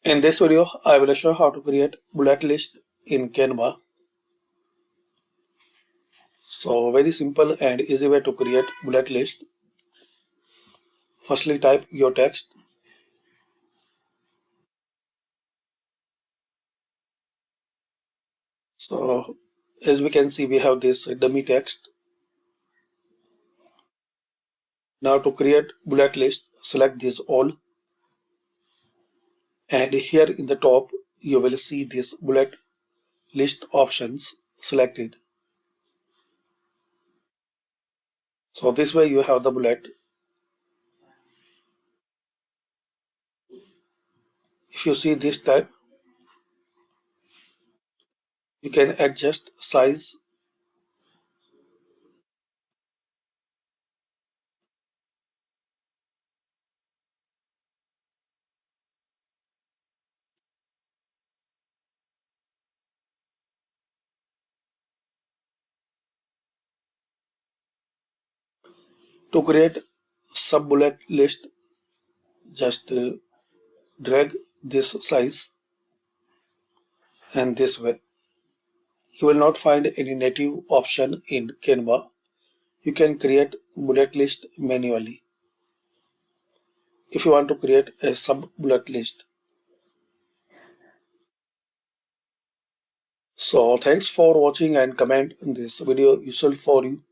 In this video, I will show how to create bullet list in Canva. So very simple and easy way to create bullet list. Firstly, type your text. So as we can see, we have this dummy text. Now to create bullet list, select this all. And here in the top, you will see this bullet list options selected. So this way you have the bullet. If you see this type, you can adjust size. To create sub bullet list, just drag this size and this way. You will not find any native option in Canva. You can create bullet list manually if you want to create a sub bullet list. So thanks for watching and comment this video useful for you.